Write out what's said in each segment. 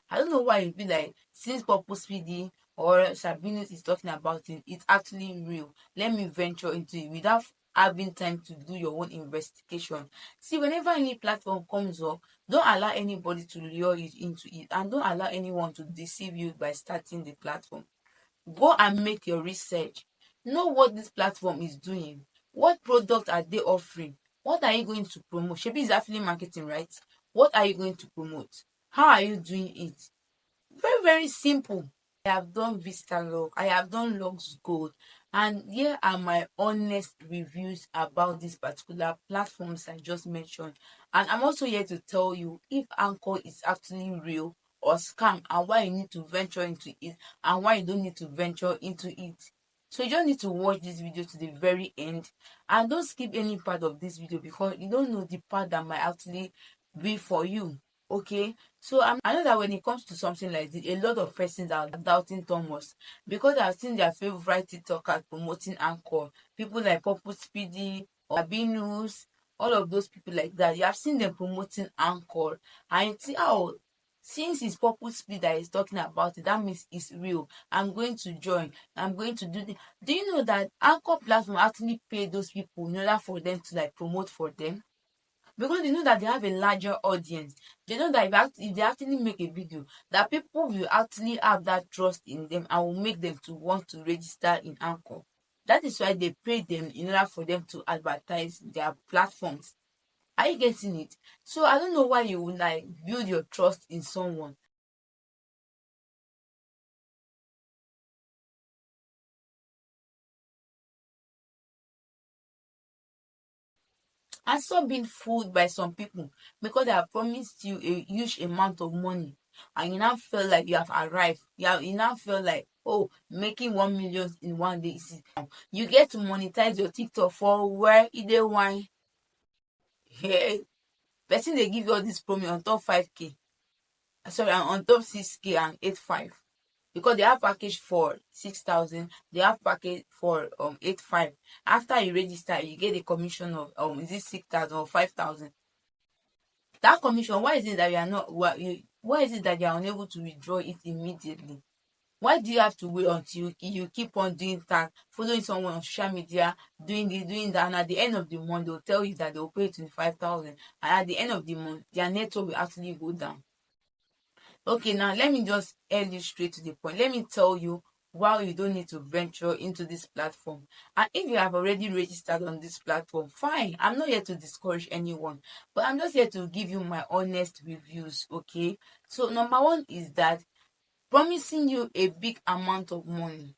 I don't know why you feel like since Purple Speedy or Sabinus is talking about it, it's actually real. Let me venture into it without having time to do your own investigation. See, whenever any platform comes up, don't allow anybody to lure you into it, and don't allow anyone to deceive you by starting the platform. Go and make your research. Know what this platform is doing. What product are they offering? What are you going to promote? Shebi is affiliate marketing, right? What are you going to promote? How are you doing it? Very, very simple. I have done Vista Log, I have done Logs Gold, and here are my honest reviews about these particular platforms I just mentioned. And I'm also here to tell you if Anchor is actually real or scam, and why you need to venture into it and why you don't need to venture into it. So you just need to watch this video to the very end, and don't skip any part of this video because you don't know the part that might actually be for you. Okay, so I know that when it comes to something like this, a lot of persons are doubting Thomas because I've seen their favorite TikTokers promoting Anchor. People like Purple Speedy or Abinus, all of those people like that. You have seen them promoting Anchor, and you see how since it's Purple Speed that is talking about it, that means it's real. I'm going to join. I'm going to do this. Do you know that Anchor platform actually pay those people in order for them to like promote for them? Because they know that they have a larger audience. They know that if they actually make a video, that people will actually have that trust in them and will make them to want to register in Anchor. That is why they pay them in order for them to advertise their platforms. Are you getting it? So I don't know why you would like build your trust in someone and stop being fooled by some people because they have promised you a huge amount of money, and you now feel like you have arrived. You now feel like, oh, making 1 million in one day is you get to monetize your TikTok for where either one. Hey, person they give you all this promise on top 5K, sorry, on top 6K and 8.5, because they have package for 6,000, they have package for 8.5. After you register, you get a commission of is it 6,000 or 5,000? That commission, why is it that you are not why is it that you are unable to withdraw it immediately? Why do you have to wait until you keep on doing that, following someone on social media, doing this, doing that, and at the end of the month they'll tell you that they'll pay 25,000, and at the end of the month their network will actually go down? Okay, now let me just end you straight to the point. Let me tell you why you don't need to venture into this platform. And if you have already registered on this platform, fine. I'm not here to discourage anyone, but I'm just here to give you my honest reviews. Okay. So number one is that promising you a big amount of money.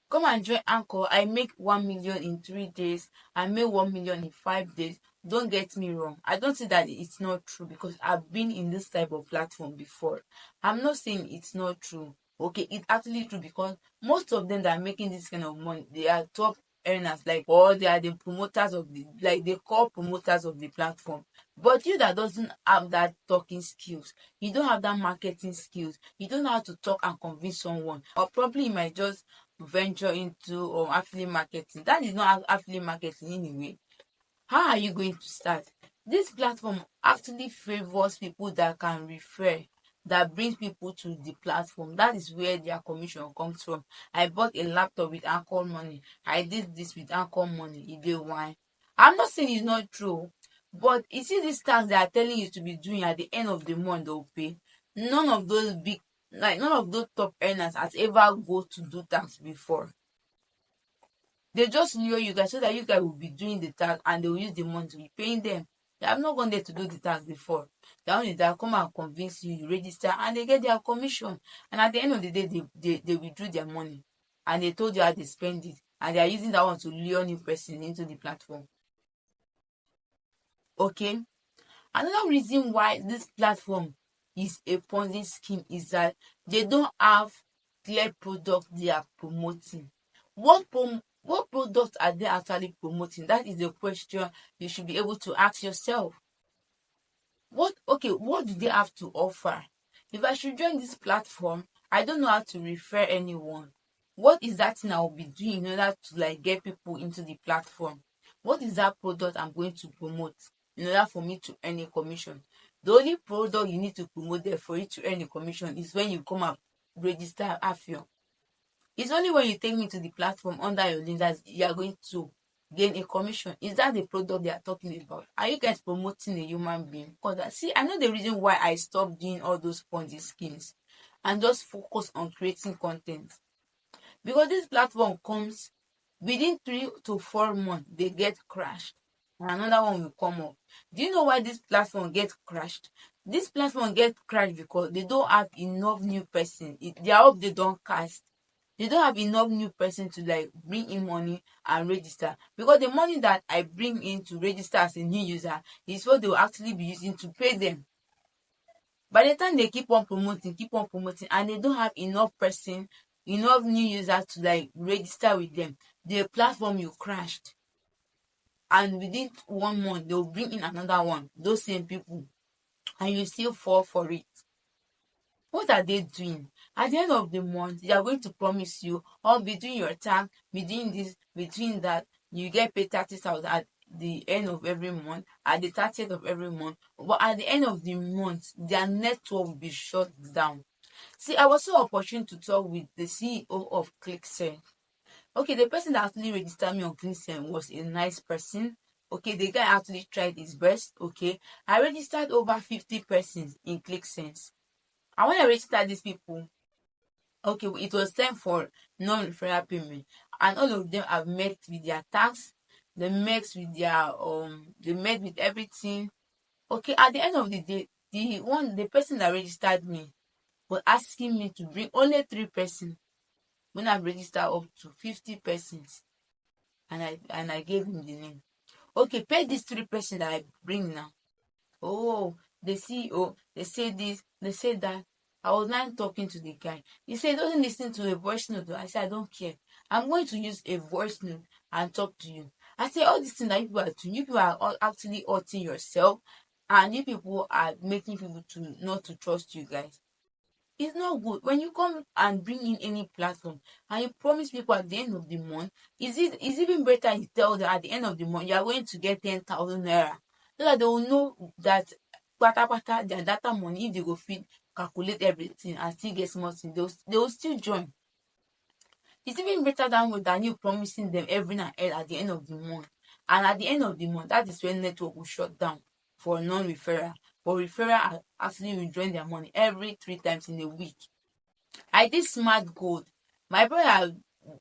Come and join Anchor. I make 1 million in 3 days. I make 1 million in 5 days. Don't get me wrong. I don't say that it's not true because I've been in this type of platform before. I'm not saying it's not true. Okay, it's actually true because most of them that are making this kind of money, they are top earners, like, or they are the promoters of the, like, they call promoters of the platform. But you that doesn't have that talking skills, you don't have that marketing skills, you don't know how to talk and convince someone, or probably you might just venture into affiliate marketing. That is not affiliate marketing anyway. How are you going to start? This platform actually favors people that can refer, that brings people to the platform. That is where their commission comes from. I bought a laptop with Anchor money. I did this with Anchor money. You get why? I'm not saying it's not true, but you see these tasks they are telling you to be doing at the end of the month they'll pay. None of those big, like none of those top earners has ever go to do tax before. They just lure you guys so that you guys will be doing the task and they will use the money to be paying them. They have not gone there to do the task before. They only that come and convince you, you register, and they get their commission. And at the end of the day, they withdrew their money. And they told you how they spend it. And they are using that one to lure new person into the platform. Okay? Another reason why this platform is a Ponzi scheme is that they don't have clear product they are promoting. What products are they actually promoting? That is the question you should be able to ask yourself. What do they have to offer? If I should join this platform, I don't know how to refer anyone. What is that thing I will be doing in order to like get people into the platform? What is that product I'm going to promote in order for me to earn a commission? The only product you need to promote there for you to earn a commission is when you come and register Afio. It's only when you take me to the platform under your link that you are going to gain a commission. Is that the product they are talking about? Are you guys promoting a human being? Because see, I know the reason why I stopped doing all those Ponzi schemes and just focus on creating content. Because this platform comes within 3 to 4 months, they get crashed. And another one will come up. Do you know why this platform gets crashed? This platform gets crashed because they don't have enough new person. Their update don't cast. They don't have enough new person to like bring in money and register, because the money that I bring in to register as a new user is what they will actually be using to pay them. By the time they keep on promoting, and they don't have enough person, enough new users to like register with them, the platform will crashed. And within 1 month, they'll bring in another one, those same people, and you still fall for it. What are they doing? At the end of the month, they are going to promise you, oh, between your tax, between this, between that, you get paid 30,000 at the end of every month, at the 30th of every month. But at the end of the month, their network will be shut down. See, I was so opportune to talk with the CEO of ClickSend. Okay, the person that actually registered me on ClickSend was a nice person. Okay, the guy actually tried his best. Okay, I registered over 50 persons in ClickSense. And when I registered these people, okay, it was time for non-referral payment, and all of them have met with their tax. They met with everything. Okay, at the end of the day, the person that registered me was asking me to bring only 3 persons when I've registered up to 50 persons, and I gave him the name. Okay, pay these 3 persons that I bring now. Oh, the CEO, they say this, they say that. I was now talking to the guy. He said, doesn't listen to a voice note. I said, I don't care. I'm going to use a voice note and talk to you. I said, all these things that you people are doing, you people are all actually hurting yourself, and you people are making people to not to trust you guys. It's not good when you come and bring in any platform and you promise people at the end of the month. Is even better you tell them at the end of the month you are going to get 10,000 naira, so that they will know that pata their data money, if they go fit calculate everything and still get small thing, they will still join. It's even better than you promising them every and every at the end of the month. And at the end of the month, that is when network will shut down for non-referral. For referral are actually withdrawing their money every 3 times in a week. I did smart gold. My brother,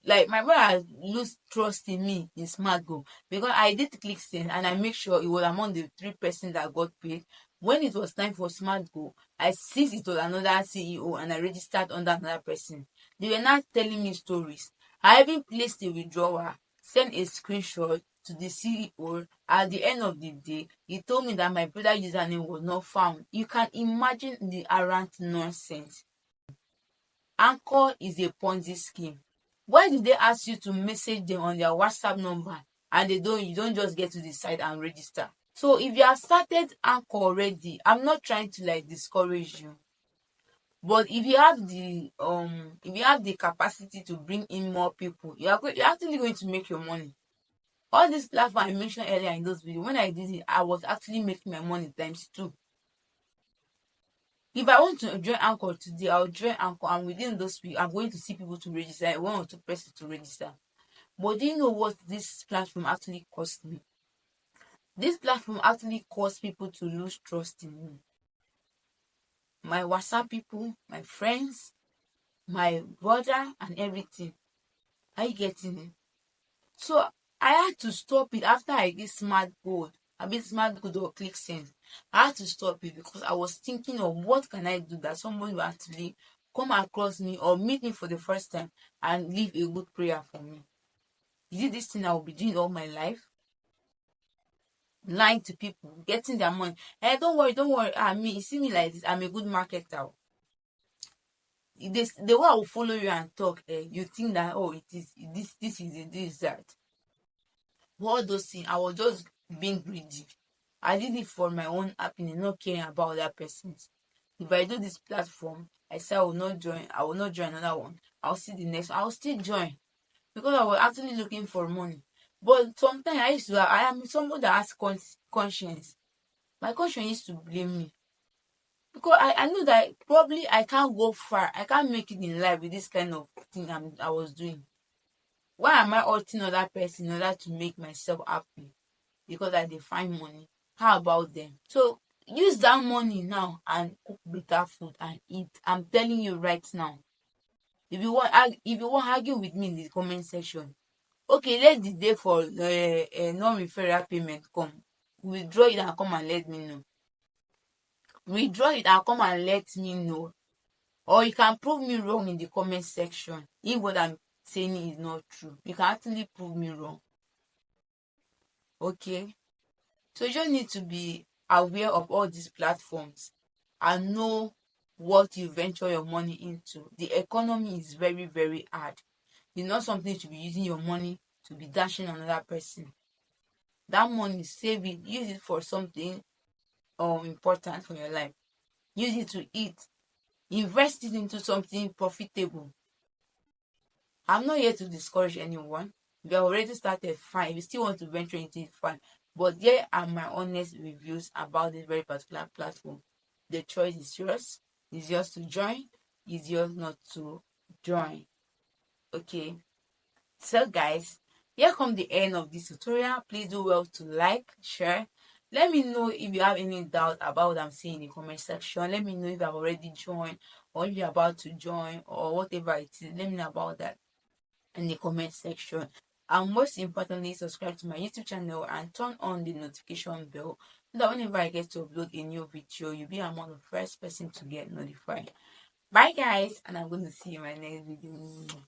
my brother lose trust in me in smart gold because I did click send and I make sure it was among the 3 persons that got paid. When it was time for smart gold, I see it was another CEO and I registered under another person. They were not telling me stories. I even placed a withdrawal, sent a screenshot to the CEO. At the end of the day, he told me that my brother username was not found. You can imagine the arrant nonsense. Anchor is a Ponzi scheme. Why did they ask you to message them on their WhatsApp number and you don't just get to the site and register? So if you have started Anchor already, I'm not trying to like discourage you. But if you have the capacity to bring in more people, you're actually going to make your money. All this platform I mentioned earlier in those videos, when I did it, I was actually making my money times 2. If I want to join Anchor today, I'll join Anchor, and within those weeks, I'm going to see people to register, 1 or 2 persons to register. But do you know what this platform actually cost me? This platform actually caused people to lose trust in me. My WhatsApp people, my friends, my brother, and everything. Are you getting it? So I had to stop it after I did smart gold. I mean smart gold or click send. I had to stop it because I was thinking of what can I do that someone will actually come across me or meet me for the first time and leave a good prayer for me. Is it this thing I will be doing all my life? Lying to people, getting their money. Hey, don't worry. You see me like this, I'm a good marketer. The way I will follow you and talk, you think that, oh, it is this is it, this is that. All those things, I was just being greedy. I did it for my own happiness, not caring about other persons. If I do this platform, I say I will not join another one. I'll see the next one. I'll still join because I was actually looking for money. But sometimes I am someone that has conscience. My conscience used to blame me. because I know that probably I can't go far. I can't make it in life with this kind of thing I was doing. Why am I hurting other person in order to make myself happy? Because I dey find money. How about them? So use that money now and cook better food and eat. I'm telling you right now. If you want argue with me in the comment section, okay, let the day for non-referral payment come. Withdraw it and come and let me know. Withdraw it and come and let me know. Or you can prove me wrong in the comment section. If what I'm saying is not true, you can actually prove me wrong. Okay? So you just need to be aware of all these platforms and know what you venture your money into. The economy is very, very hard. It's not something to be using your money to be dashing another person. That money, save it, use it for something important for your life. Use it to eat. Invest it into something profitable. I'm not here to discourage anyone. If you have already started, fine. If you still want to venture into it, fine. But here are my honest reviews about this very particular platform. The choice is yours. It's yours to join. It's yours not to join. Okay. So guys, here come the end of this tutorial. Please do well to like, share. Let me know if you have any doubt about what I'm saying in the comment section. Let me know if I've already joined or if you're about to join or whatever it is. Let me know about that in the comment section. And most importantly, subscribe to my YouTube channel and turn on the notification bell so that whenever I get to upload a new video, you'll be among the first person to get notified. Bye guys, and I'm going to see you in my next video.